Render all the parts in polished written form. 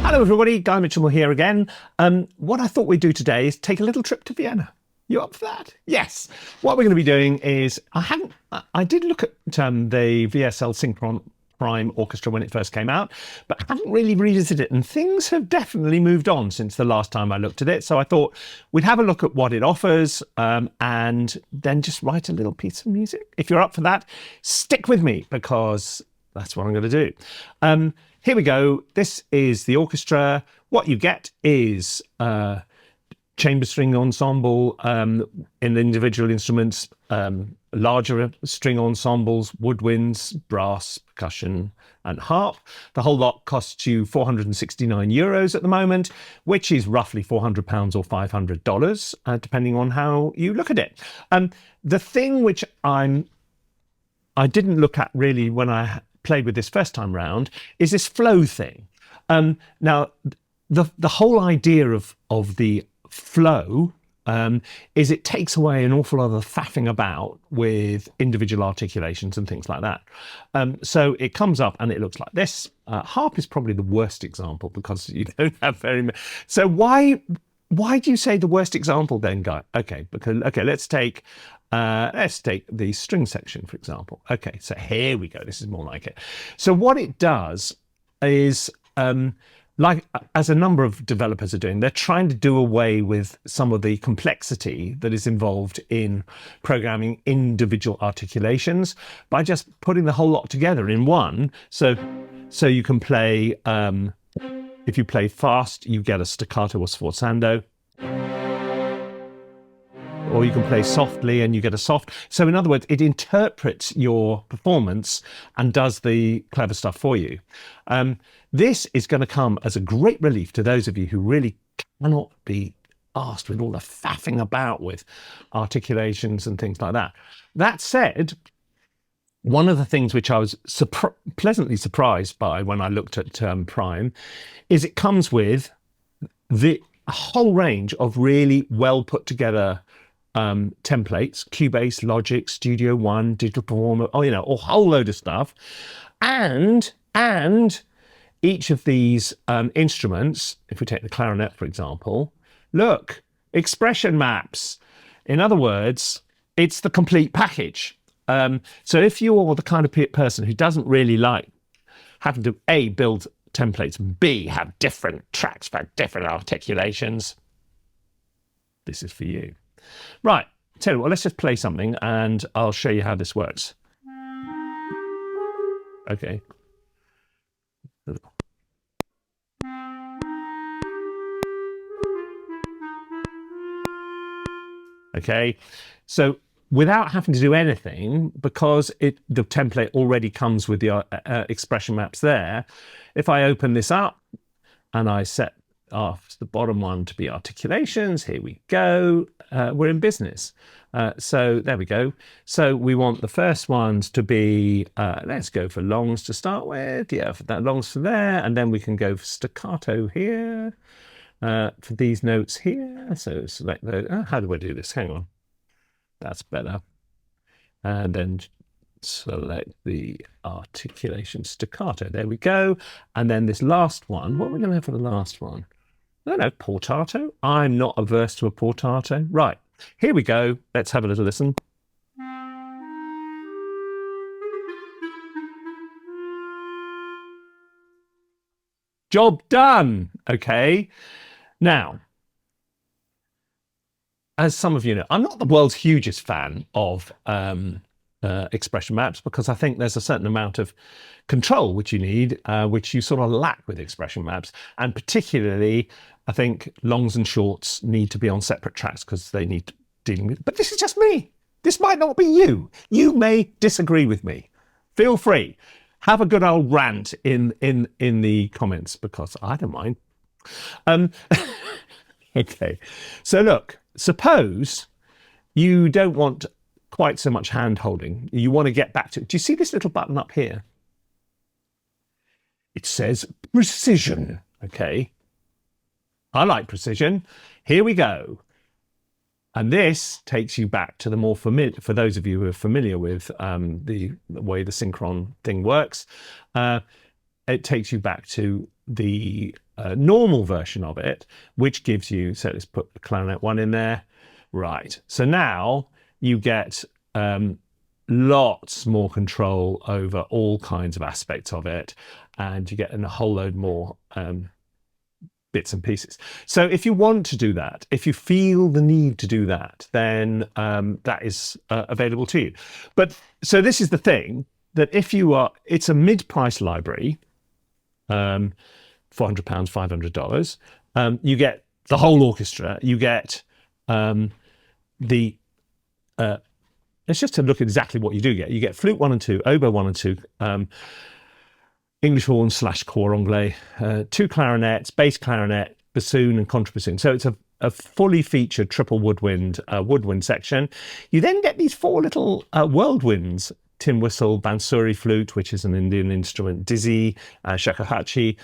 Hello everybody, Guy Michelmore here again. What I thought we'd do today is take a little trip to Vienna. You up for that? Yes. What we're going to be doing is, I did look at the VSL Synchron Prime Orchestra when it first came out, but I haven't really revisited it, and things have definitely moved on since the last time I looked at it. So I thought we'd have a look at what it offers and then just write a little piece of music. If you're up for that, stick with me because that's what I'm going to do. Here we go. This is the orchestra. What you get is chamber string ensemble in the individual instruments, larger string ensembles, woodwinds, brass, percussion, and harp. The whole lot costs you €469 at the moment, which is roughly £400 or $500, depending on how you look at it. The thing which I didn't look at really when I played with this first time round is this flow thing. Now, the whole idea of the flow is it takes away an awful lot of the faffing about with individual articulations and things like that. So it comes up and it looks like this. Harp is probably the worst example because you don't have very many. So why do you say the worst example then, Guy? Okay, let's take the string section, for example. Okay, so here we go. This is more like it. So what it does is, like as a number of developers are doing, they're trying to do away with some of the complexity that is involved in programming individual articulations by just putting the whole lot together in one. So you can play, if you play fast, you get a staccato or sforzando. Or you can play softly and you get a soft. So in other words, it interprets your performance and does the clever stuff for you. This is going to come as a great relief to those of you who really cannot be asked with all the faffing about with articulations and things like that. That said, one of the things which I was pleasantly surprised by when I looked at Prime is it comes with a whole range of really well put together templates, Cubase, Logic, Studio One, Digital Performer, a whole load of stuff. And each of these instruments, if we take the clarinet, for example, look, expression maps. In other words, it's the complete package. So if you're the kind of person who doesn't really like having to A, build templates, and B, have different tracks for different articulations, this is for you. Right, tell you what, let's just play something and I'll show you how this works. Okay. Okay, so without having to do anything, because the template already comes with the expression maps there, if I open this up and I set off the bottom one to be articulations, here we go, we're in business. So there we go. So we want the first ones to be, let's go for longs to start with. Yeah, for that longs for there. And then we can go for staccato here, for these notes here. So select those. How do I do this? Hang on. That's better. And then select the articulation staccato. There we go. And then this last one, what are we going to have for the last one? I don't know, portato? I'm not averse to a portato. Right, here we go. Let's have a little listen. Job done. Okay. Now, as some of you know, I'm not the world's hugest fan of expression maps because I think there's a certain amount of control which you need, which you sort of lack with expression maps. And particularly, I think longs and shorts need to be on separate tracks because they need dealing with. But this is just me. This might not be you. You may disagree with me. Feel free. Have a good old rant in the comments because I don't mind. Okay. So look, suppose you don't want quite so much hand holding. You want to get back to it. Do you see this little button up here? It says precision. Okay. I like precision. Here we go. And this takes you back to the more familiar, for those of you who are familiar with the way the Synchron thing works, it takes you back to the normal version of it, which gives you, so let's put the clarinet one in there. Right. So now you get lots more control over all kinds of aspects of it, and you get a whole load more bits and pieces. So if you want to do that, if you feel the need to do that, then that is available to you. But so this is the thing, that if you are, it's a mid-price library, £400, $500. You get the whole orchestra. You get let's just to look at exactly what you do get. You get flute 1 and 2, oboe 1 and 2, English horn / cor anglais, 2 clarinets, bass clarinet, bassoon and contrabassoon. So it's a fully featured triple woodwind section. You then get these 4 little whirlwinds: tin whistle, bansuri flute, which is an Indian instrument, dizzy, shakuhachi,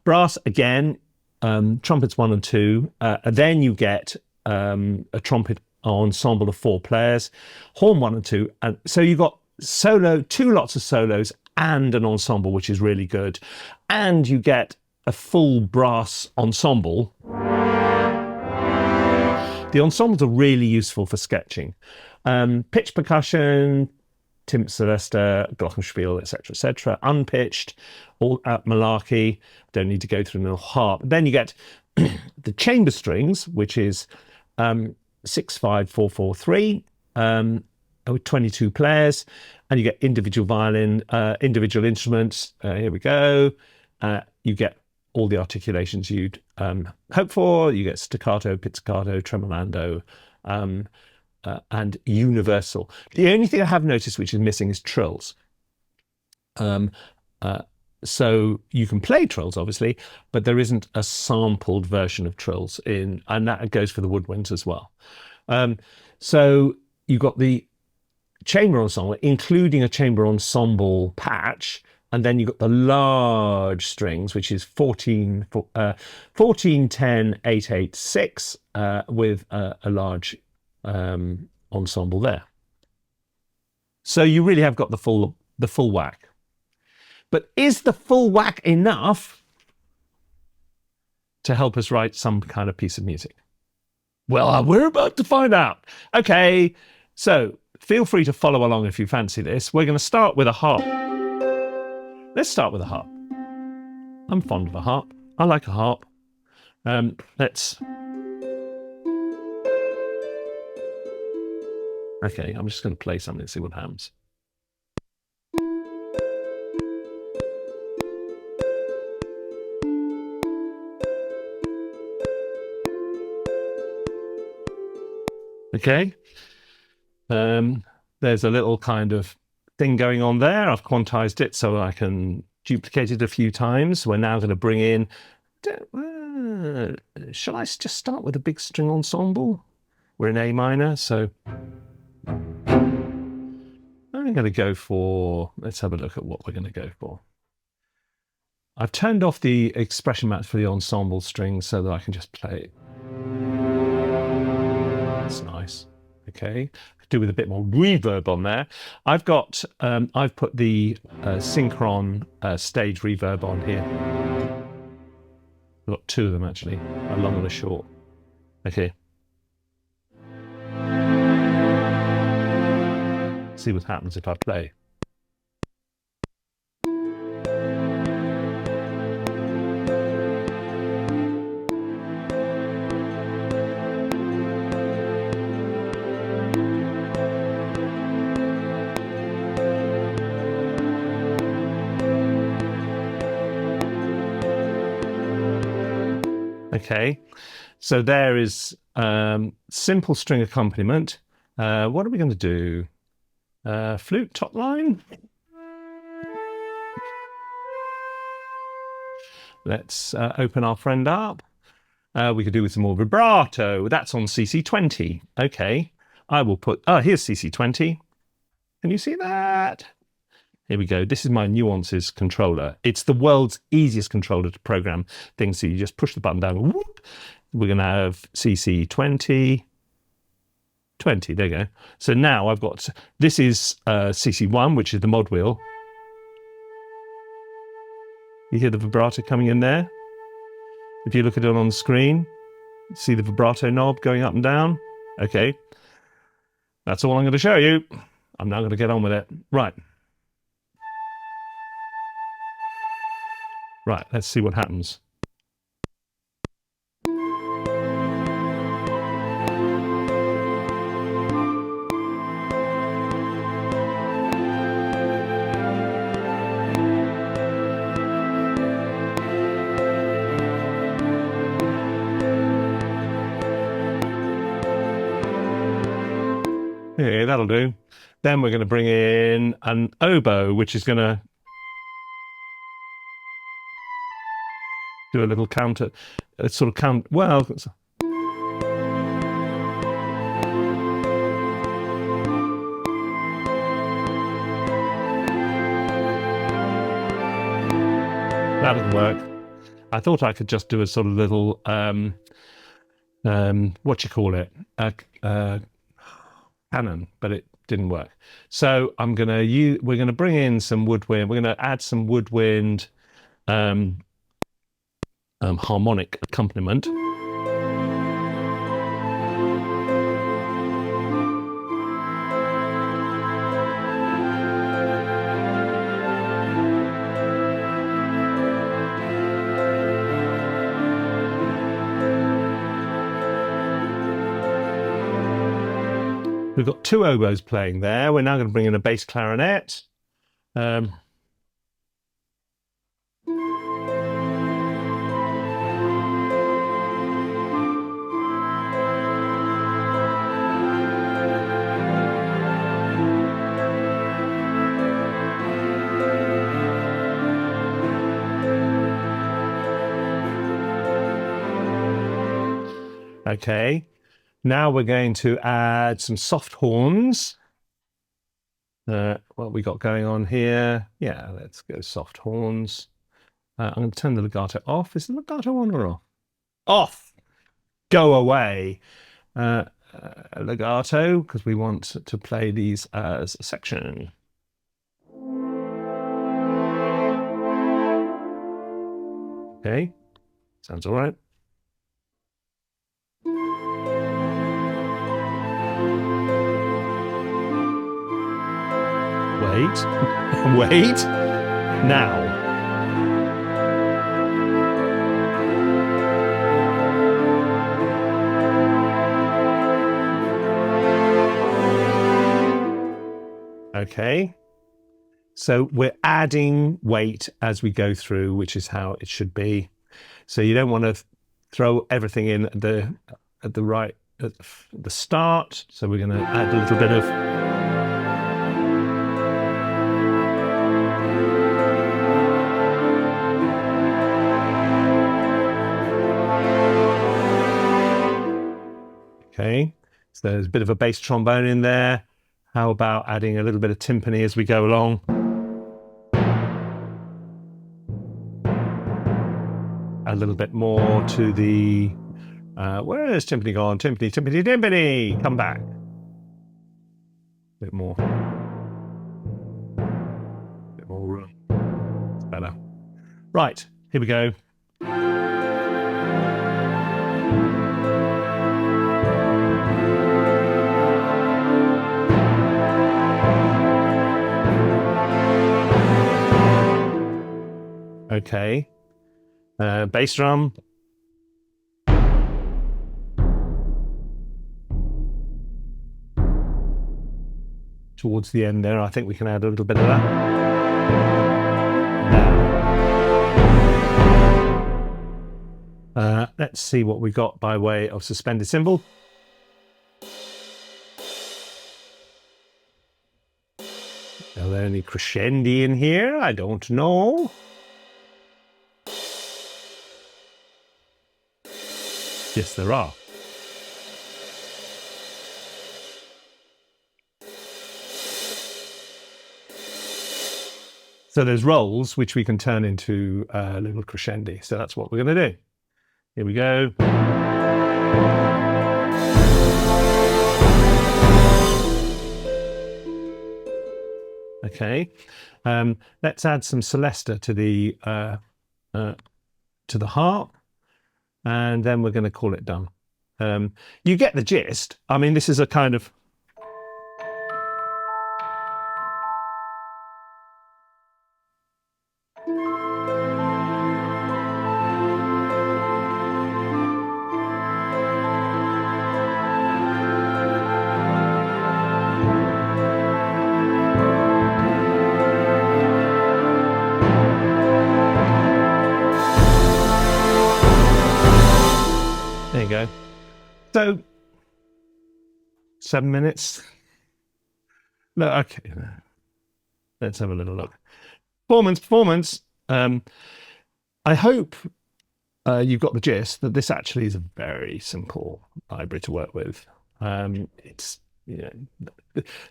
brass again, trumpets 1 and 2. Then you get a trumpet ensemble of 4 players, horn 1 and 2. And so you've got 2 lots of solos and an ensemble, which is really good. And you get a full brass ensemble. The ensembles are really useful for sketching. Pitch percussion, Timp Celesta, glockenspiel, etc., unpitched, all at malarkey. Don't need to go through the harp. Then you get the chamber strings, which is 65443, with 22 players, and you get individual violin, individual instruments. Here we go. You get all the articulations you'd hope for. You get staccato, pizzicato, tremolando, and universal. The only thing I have noticed which is missing is trills. So you can play trills, obviously, but there isn't a sampled version of trills in, and that goes for the woodwinds as well. So you've got the chamber ensemble, including a chamber ensemble patch, and then you've got the large strings, which is 14, 10, 8, 8, 6, with a large ensemble there. So you really have got the full whack. But is the full whack enough to help us write some kind of piece of music? Well, we're about to find out. Okay, so feel free to follow along if you fancy this. We're going to start with a harp. Let's start with a harp. I'm fond of a harp. I like a harp. Okay, I'm just going to play something and see what happens. Okay, there's a little kind of thing going on there. I've quantized it so I can duplicate it a few times. We're now going to bring in, shall I just start with a big string ensemble? We're in A minor, so I'm going to go for, let's have a look at what we're going to go for. I've turned off the expression mats for the ensemble strings so that I can just play it. That's nice. Okay, could do with a bit more reverb on there. I've got, I've put the Synchron stage reverb on here. I've got 2 of them actually, a long and a short. Okay. See what happens if I play. Okay, so there is simple string accompaniment. What are we going to do? Flute top line. Let's open our friend up. We could do with some more vibrato. That's on CC20. Okay, I will put, here's CC20. Can you see that? Here we go. This is my nuances controller. It's the world's easiest controller to program things. So you just push the button down. And whoop, we're going to have CC20. 20, there you go. So now I've got, this is CC1, which is the mod wheel. You hear the vibrato coming in there? If you look at it on the screen, see the vibrato knob going up and down? Okay. That's all I'm going to show you. I'm now going to get on with it. Right. Right, let's see what happens. Okay, that'll do. Then we're going to bring in an oboe, which is going to do a little counter, sort of count. Well, that doesn't work. I thought I could just do a sort of little, what you call it, canon, but it didn't work. So we're going to bring in some woodwind. We're going to add some woodwind harmonic accompaniment. We've got two oboes playing there. We're now going to bring in a bass clarinet. Okay. Now we're going to add some soft horns. What we got going on here? Yeah, let's go soft horns. I'm going to turn the legato off. Is the legato on or off? Off! Go away. Legato, because we want to play these as a section. Okay, sounds all right. Wait, now. Okay, so we're adding weight as we go through, which is how it should be. So you don't want to throw everything in at the start. So we're going to add a little bit of okay, so there's a bit of a bass trombone in there. How about adding a little bit of timpani as we go along? A little bit more to the... where is timpani gone? Timpani, timpani, timpani! Come back. A bit more. A bit more room. It's better. Right, here we go. Okay, bass drum. Towards the end there, I think we can add a little bit of that. Let's see what we got by way of suspended cymbal. Are there any crescendi in here? I don't know. Yes, there are. So there's rolls which we can turn into little crescendi. So that's what we're going to do. Here we go. Okay. Let's add some celesta to the harp. and then we're going to call it done. You get the gist. I mean, this is a kind of... There you go. So, 7 minutes. No, okay. Let's have a little look. Performance. I hope you've got the gist that this actually is a very simple library to work with. It's, you know,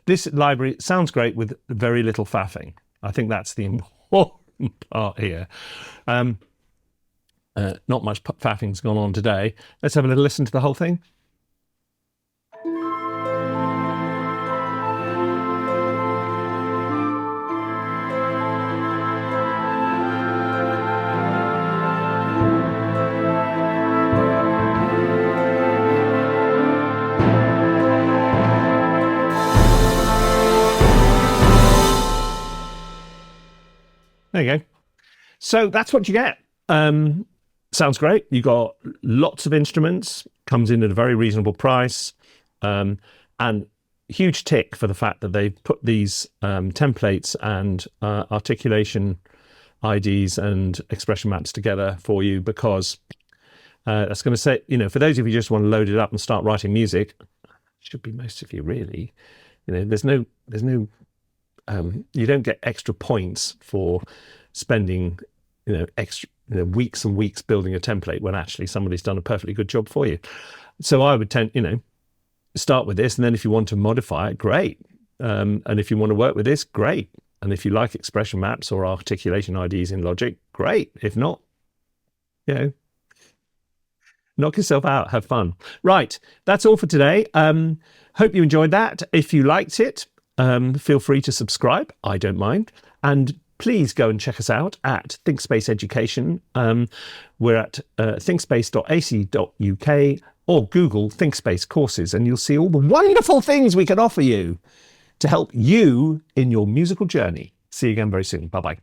this library sounds great with very little faffing. I think that's the important part here. Not much faffing's gone on today. Let's have a little listen to the whole thing. There you go. So that's what you get. Sounds great. You got lots of instruments, comes in at a very reasonable price, and huge tick for the fact that they've put these templates and articulation IDs and expression maps together for you, because that's going to say, you know, for those of you who just want to load it up and start writing music, should be most of you really, you know, there's no you don't get extra points for spending, you know, extra weeks and weeks building a template when actually somebody's done a perfectly good job for you. So I would start with this, and then if you want to modify it, great. And if you want to work with this, great. And if you like expression maps or articulation IDs in Logic, great. If not, you know, knock yourself out, have fun. Right, that's all for today. Hope you enjoyed that. If you liked it, feel free to subscribe. I don't mind. And please go and check us out at ThinkSpace Education. We're at thinkspace.ac.uk or Google ThinkSpace courses, and you'll see all the wonderful things we can offer you to help you in your musical journey. See you again very soon. Bye-bye.